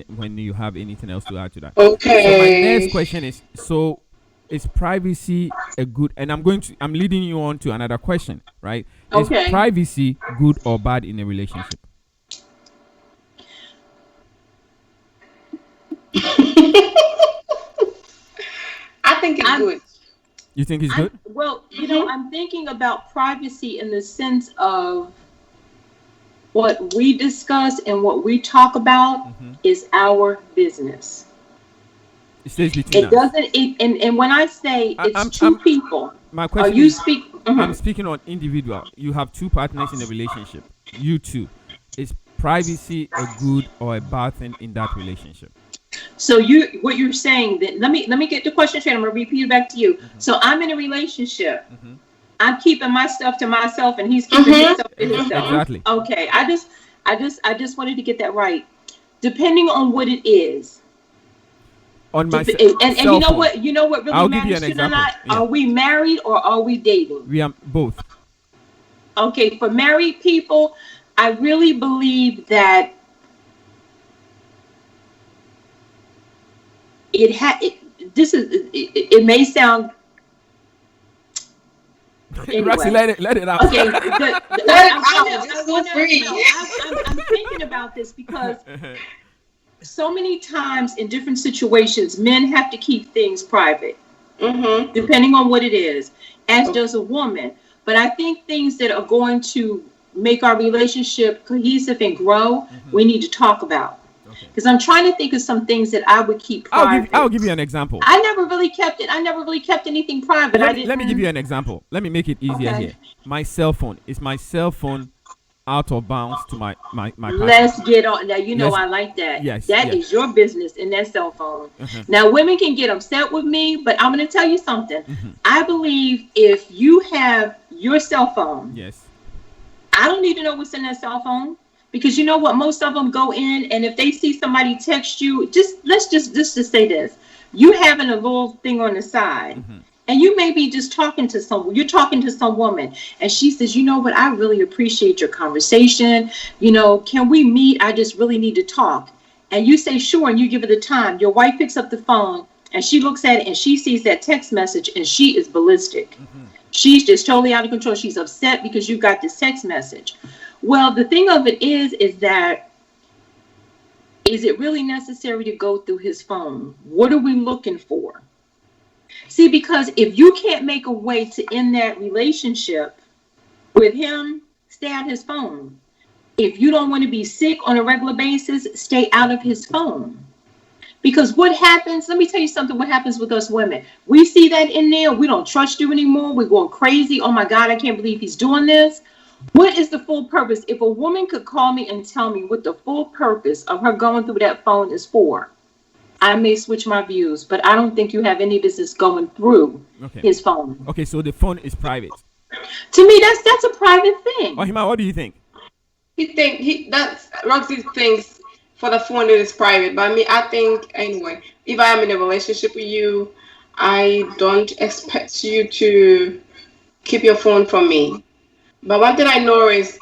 when you have anything else to add to that. So my next Okay. question is: so is privacy a good? And I'm leading you on to another question, right? Is Okay. privacy good or bad in a relationship? I think it's I'm good. You think it's good? well, Hmm. I'm thinking about privacy in the sense of what we discuss and what we talk about Mm-hmm. is our business. It stays between It us. doesn't. And when I say I, it's I'm, two I'm. people, My or question you is: speak. I'm Mhm. speaking on individual. You have two partners in a relationship. You two. Is privacy a good or a bad thing in that relationship? So what you're saying that let me get the question straight. I'm gonna repeat it back to you. Mm-hmm. So I'm in a relationship. Mm-hmm. I'm keeping my stuff to myself, and he's keeping his Hmm. stuff to himself. Hmm. Exactly. Okay. I just wanted to get that right. Depending on what it is. On my And cell phone. you know what really I'll give you matters an to the example. night? Yeah. Are we married or are we dating? We are both. Okay, for married people, I really believe that it had it, this is it may sound Roxy, anyway. let it out. Okay, Let it I want out. to I Just feel want to free. no, I'm thinking about this because so many times in different situations men have to keep things private Hmm. Okay. depending on what it is, as Okay. does a woman. But I think things that are going to make our relationship cohesive and grow, Mm-hmm. we need to talk about. Okay. Because I'm trying to think of some things that I would keep I'll private. give you an example. I never really kept it. I never really kept anything private. I Let me give didn't. you an example. Let me make it easier Okay. here. My cell phone is my cell phone out of bounds to my partner. Let's get on. Now, Let's I like that. yes, That yes. is your business in that cell phone. Uh-huh. Now, women can get upset with me, but I'm going to tell you something. Mm-hmm. I believe if you have your cell phone, Yes. I don't need to know what's in that cell phone because you know what? Most of them go in, and if they see somebody text you, just say this: you having a little thing on the side, Mm-hmm. and you may be just talking to someone. You're talking to some woman, and she says, "You know what? I really appreciate your conversation. Can we meet? I just really need to talk." And you say, "Sure," and you give her the time. Your wife picks up the phone, and she looks at it, and she sees that text message, and she is ballistic. Mm-hmm. She's just totally out of control. She's upset because you got this text message. Well, the thing of it is that is it really necessary to go through his phone? What are we looking for? See, because if you can't make a way to end that relationship with him, stay out his phone. If you don't want to be sick on a regular basis, stay out of his phone. Because what happens, let me tell you something, what happens with us women. We see that in there, we don't trust you anymore, we're going crazy. Oh my God, I can't believe he's doing this. What is the full purpose? If a woman could call me and tell me what the full purpose of her going through that phone is for, I may switch my views, but I don't think you have any business going through Okay. his phone. Okay. So the phone is private. To me, that's a private thing. Ohima, what do you think? That's Roxy thinks for the phone it is private, but me, I think anyway. If I am in a relationship with you, I don't expect you to keep your phone from me. But one thing I know is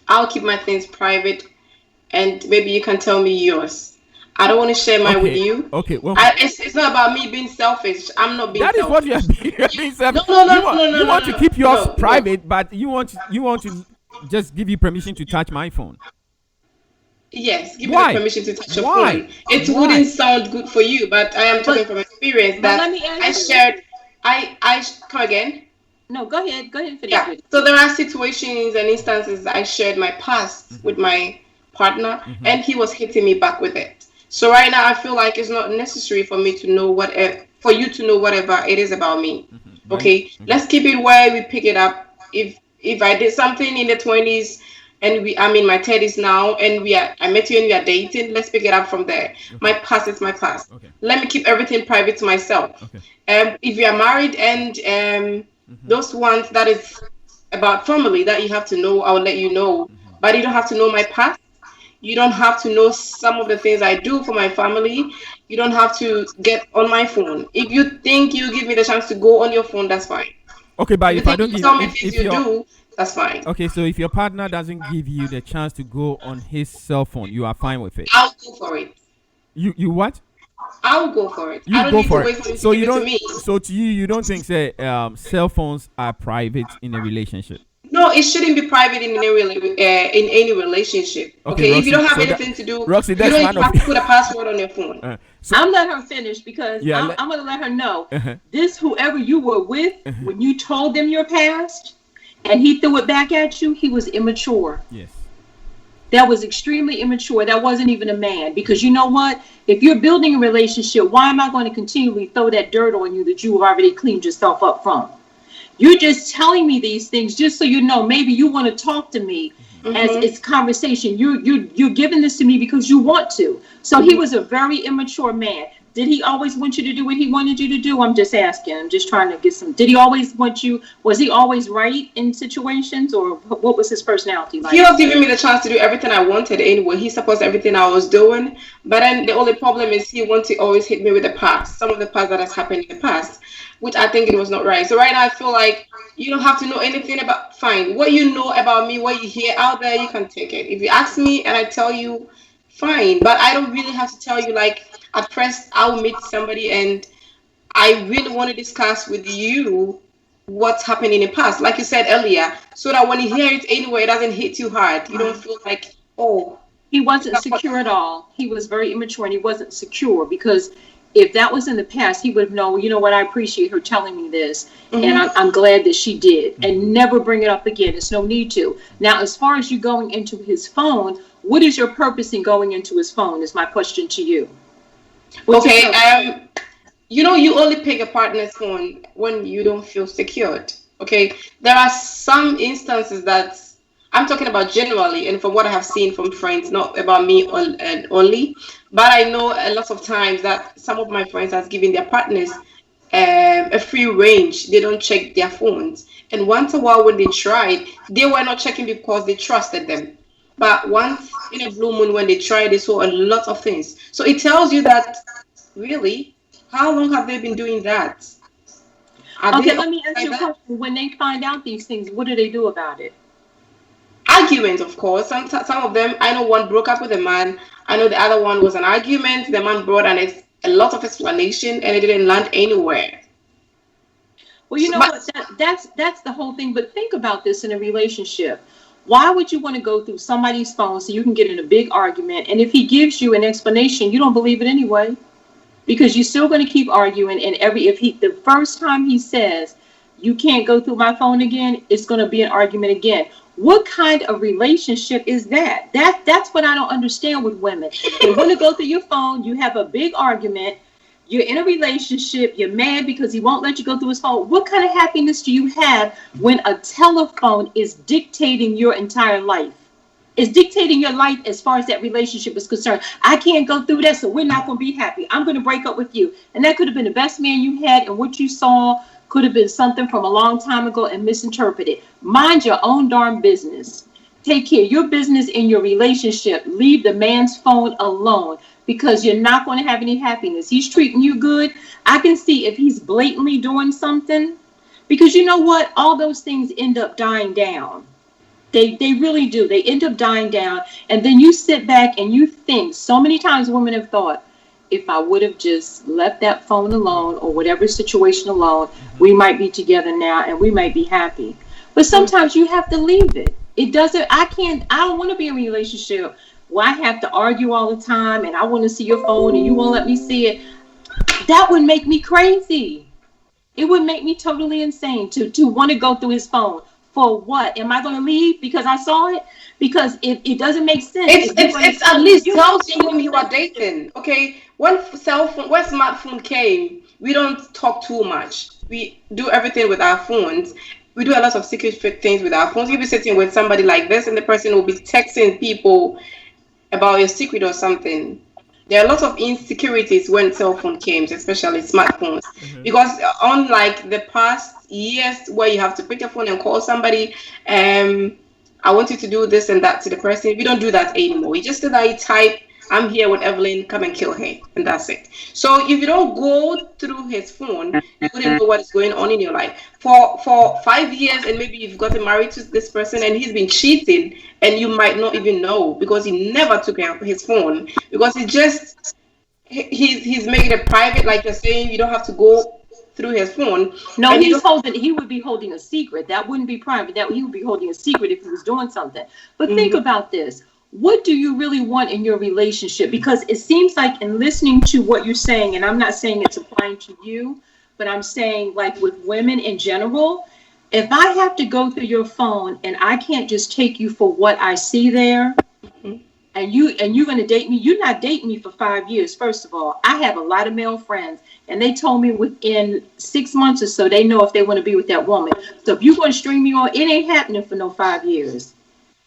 I'll keep my things private, and maybe you can tell me yours. I don't want to share mine with Okay. you. Okay. Well, It's not about me being selfish. I'm not being that is what you are selfish. being, you are being No, selfish. no, no, You want no, no, you no, want to no, keep yours no, no. private, but you want to just give you permission to touch my phone. Yes, give me the Why? permission to touch your Why? phone. It wouldn't Why? sound good for you, but I am talking But from experience but that let me I ask you. shared. Come again. No, go ahead. Go ahead and finish Yeah. with So there are situations and instances I shared my past Mm-hmm. with my partner, Mm-hmm. and he was hitting me back with it. So right now, I feel like it's not necessary for me to know for you to know whatever it is about me. Mm-hmm. But Okay, okay. let's keep it where we pick it up. If I did something in the 20s and I'm in my 30s now and I met you and we are dating, let's pick it up from there. My Okay. past is my past. Okay. Let me keep everything private to myself. Okay. If you are married and Mm-hmm. those ones that is about family that you have to know, I will let you know. Mm-hmm. But you don't have to know my past. You don't have to know some of the things I do for my family. You don't have to get on my phone. If you think you give me the chance to go on your phone, that's fine. Okay, but If if you I don't think give, tell me things if you you're do, that's fine. okay, so if your partner doesn't give you the chance to go on his cell phone, you are fine with it. I'll go for it. You what? I'll go for it. I You don't go need to for it. wait for him to So give you it to don't. me. So to you, you don't think say cell phones are private in a relationship? No, it shouldn't be private in any relationship. Okay, Okay, if you Roxy. don't have So that anything to do, Roxy, you that's don't one even of. have to put a password on your phone. So I'm letting her finish because yeah, I'm going to let her know uh-huh, this whoever you were with, uh-huh. when you told them your past and he threw it back at you, he was immature. Yes. That was extremely immature. That wasn't even a man. Because you know what? If you're building a relationship, why am I going to continually throw that dirt on you that you have already cleaned yourself up from? You're just telling me these things just so you know maybe you want to talk to me as Mm-hmm. it's conversation. You're giving this to me because you want to. So he was a very immature man. Did he always want you to do what he wanted you to do? I'm just asking. I'm just trying to get some. Did he always want you? Was he always right in situations, or what was his personality like? He was giving me the chance to do everything I wanted anyway. He supports everything I was doing. But then the only problem is he wants to always hit me with the past, some of the past that has happened in the past, which I think it was not right. So right now I feel like you don't have to know anything about, fine. What you know about me, what you hear out there, you can take it. If you ask me and I tell you, fine. But I don't really have to tell you, like, at first I'll meet somebody and I really want to discuss with you what's happened in the past, like you said earlier, so that when you hear it anyway, it doesn't hit you hard. You don't feel like, oh, He wasn't that's what. secure at all. He was very immature and he wasn't secure because if that was in the past, he would have known, you know what, I appreciate her telling me this. And Mhm. I'm glad that she did. And never bring it up again. There's no need to. Now, as far as you going into his phone, what is your purpose in going into his phone is my question to you. What's your Okay, purpose? you only pick a partner's phone when you don't feel secured. Okay, there are some instances that I'm talking about generally, and from what I have seen from friends, not about me and only, but I know a lot of times that some of my friends has given their partners a free range. They don't check their phones, and once a while when they tried, they were not checking because they trusted them. But once in a blue moon, when they tried, they saw a lot of things. So it tells you that really, how long have they been doing that? Are they Okay, always let me ask like you a that? question. When they find out these things, what do they do about it? Argument, of course. Some of them, I know one broke up with a man. I know the other one was an argument. The man brought a lot of explanation, and it didn't land anywhere. Well, you So, know but what? That's the whole thing. But think about this in a relationship. Why would you want to go through somebody's phone so you can get in a big argument? And if he gives you an explanation, you don't believe it anyway, because you're still going to keep arguing. And if he the first time he says you can't go through my phone again, it's going to be an argument again. What kind of relationship is that? That's what I don't understand with women. They want to go through your phone. You have a big argument. You're in a relationship. You're mad because he won't let you go through his phone. What kind of happiness do you have when a telephone is dictating your entire life? It's dictating your life as far as that relationship is concerned. I can't go through that, so we're not going to be happy. I'm going to break up with you. And that could have been the best man you had, and what you saw could have been something from a long time ago and misinterpreted. Mind your own darn business. Take care of your business in your relationship. Leave the man's phone alone because you're not going to have any happiness. He's treating you good. I can see if he's blatantly doing something, because you know what? All those things end up dying down. They really do. They end up dying down. And then you sit back and you think, so many times women have thought, if I would have just left that phone alone or whatever situation alone, we might be together now and we might be happy. But sometimes you have to leave it. It doesn't, I don't want to be in a relationship where I have to argue all the time and I want to see your phone and you won't let me see it. That would make me crazy. It would make me totally insane to want to go through his phone. For what? Am I going to leave because I saw it? Because it doesn't make sense. it's If you're it's going to it's at tell least you tells you in your whom you are relationship, dating. Okay, when smartphone came, we don't talk too much. We do everything with our phones. We do a lot of secret things with our phones. You'll be sitting with somebody like this, and the person will be texting people about your secret or something. There are a lot of insecurities when cell phone came, especially smartphones, Mhm. because unlike the past years where you have to pick your phone and call somebody, I want you to do this and that to the person. We don't do that anymore. You just do that, you type I'm here with Evelyn, come and kill her, and that's it. So if you don't go through his phone, you wouldn't know what is going on in your life. For 5 years, and maybe you've gotten married to this person and he's been cheating, and you might not even know because he never took out his phone, because he's making it private, like you're saying. You don't have to go through his phone. No, And he would be holding a secret. That wouldn't be private. That he would be holding a secret if he was doing something. But think about this. What do you really want in your relationship? Because it seems like, in listening to what you're saying, and I'm not saying it's applying to you, but I'm saying, like, with women in general, if I have to go through your phone and I can't just take you for what I see there, and you're going to date me, you're not dating me for 5 years. First of all, I have a lot of male friends, and they told me within 6 months or so, they know if they want to be with that woman. So if you're going to string me on, it ain't happening for no 5 years.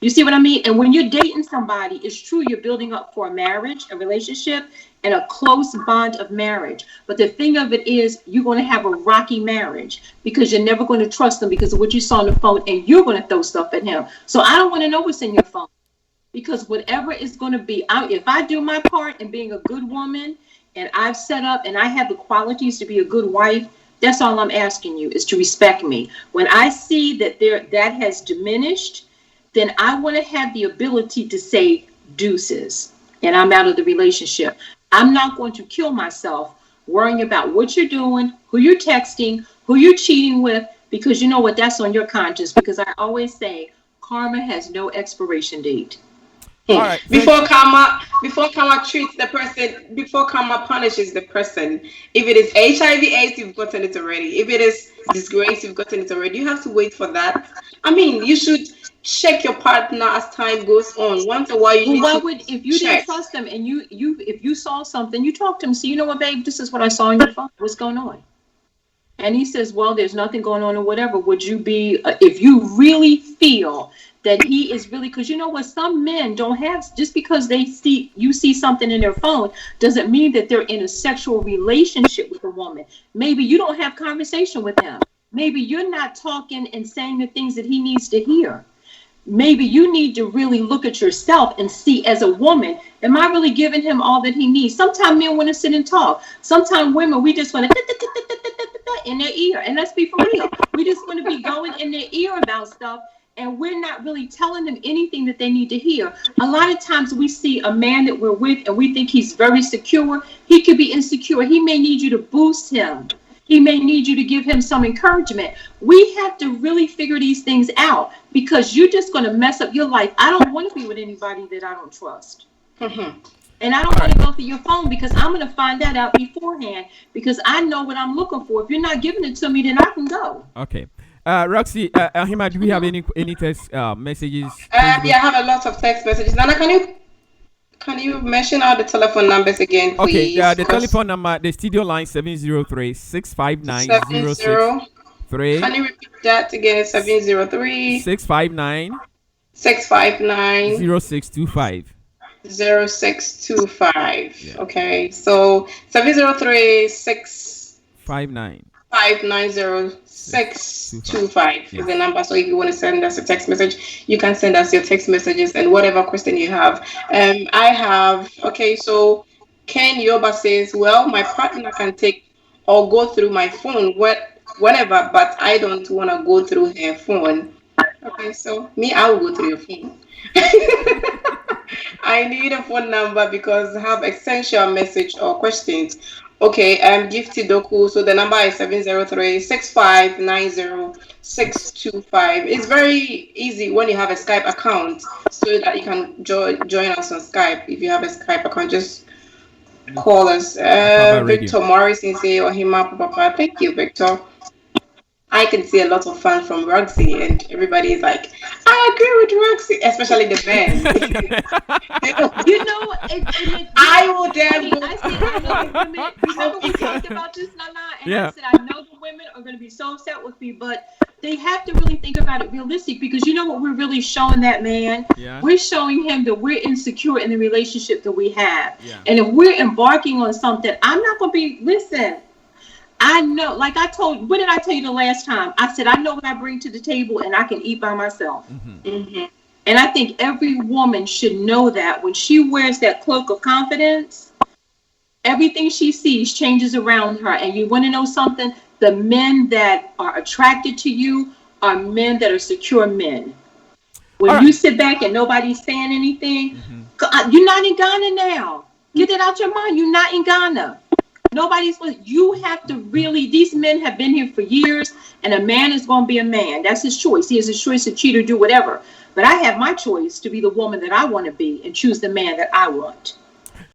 You see what I mean? And when you're dating somebody, it's true, you're building up for a marriage, a relationship, and a close bond of marriage. But the thing of it is, you're going to have a rocky marriage because you're never going to trust them because of what you saw on the phone, and you're going to throw stuff at him. So I don't want to know what's in your phone, because whatever it's going to be, if I do my part in being a good woman, and I've set up and I have the qualities to be a good wife, that's all I'm asking you, is to respect me. When I see that that has diminished, then I want to have the ability to say deuces, and I'm out of the relationship. I'm not going to kill myself worrying about what you're doing, who you're texting, who you're cheating with, because you know what, that's on your conscience. Because I always say, karma has no expiration date. All right. Before karma treats the person, before karma punishes the person. If it is HIV/AIDS, you've gotten it already. If it is disgrace, you've gotten it already. You have to wait for that. I mean, you should check your partner as time goes on. Once a while, you if you didn't trust them, and if you saw something, you talk to him. So, you know what, babe, this is what I saw on your phone. What's going on? And he says, well, there's nothing going on or whatever. Would you be, if you really feel that he is really, because you know what, some men don't have, just because you see something in their phone doesn't mean that they're in a sexual relationship with a woman. Maybe you don't have conversation with him. Maybe you're not talking and saying the things that he needs to hear. Maybe you need to really look at yourself and see, as a woman, am I really giving him all that he needs? Sometimes men want to sit and talk. Sometimes women, we just want to in their ear. And let's be for real. We just want to be going in their ear about stuff, and we're not really telling them anything that they need to hear. A lot of times we see a man that we're with and we think he's very secure. He could be insecure. He may need you to boost him. He may need you to give him some encouragement. We have to really figure these things out, because you're just going to mess up your life. I don't want to be with anybody that I don't trust. And I don't want to go through your phone, because I'm going to find that out beforehand, because I know what I'm looking for. If you're not giving it to me, then I can go. Okay. Roxy, Ahima, do we have any text messages? Yeah, I have a lot of text messages. Nana, can you mention all the telephone numbers again, please? Okay, the telephone number, the studio line 703-659-0663. Can you repeat that again? 703 659 659 0625. Yeah. Okay, so 703 659 590-625 is the number. So if you want to send us a text message, you can send us your text messages and whatever question you have. So Ken Yoba says, well, my partner can take or go through my phone whatever, but I don't want to go through her phone. Okay, so I will go through your phone. I need a phone number because I have essential message or questions. Okay, Gifty Doku. So the number is 703-6590-625. It's very easy when you have a Skype account, so that you can join us on Skype. If you have a Skype account, just call us. Victor Morrison say, Ohima Papa. Thank you, Victor. I can see a lot of fans from Roxy, and everybody is like, I agree with Roxy, especially the men. I will dare go. I said, I know the women. Remember we talked about this, Nana? And I said, I know the women are going to be so upset with me, but they have to really think about it realistic, because you know what we're really showing that man? Yeah. We're showing him that we're insecure in the relationship that we have. Yeah. And if we're embarking on something, I'm not going to be, listen, I know, like what did I tell you the last time? I said, I know what I bring to the table and I can eat by myself. And I think every woman should know that when she wears that cloak of confidence, everything she sees changes around her. And you want to know something? The men that are attracted to you are men that are secure men. When you sit back and nobody's saying anything, you're not in Ghana now. Get it out your mind. You're not in Ghana. You have to really, these men have been here for years, and a man is going to be a man. That's his choice. He has his choice to cheat or do whatever. But I have my choice to be the woman that I want to be and choose the man that I want.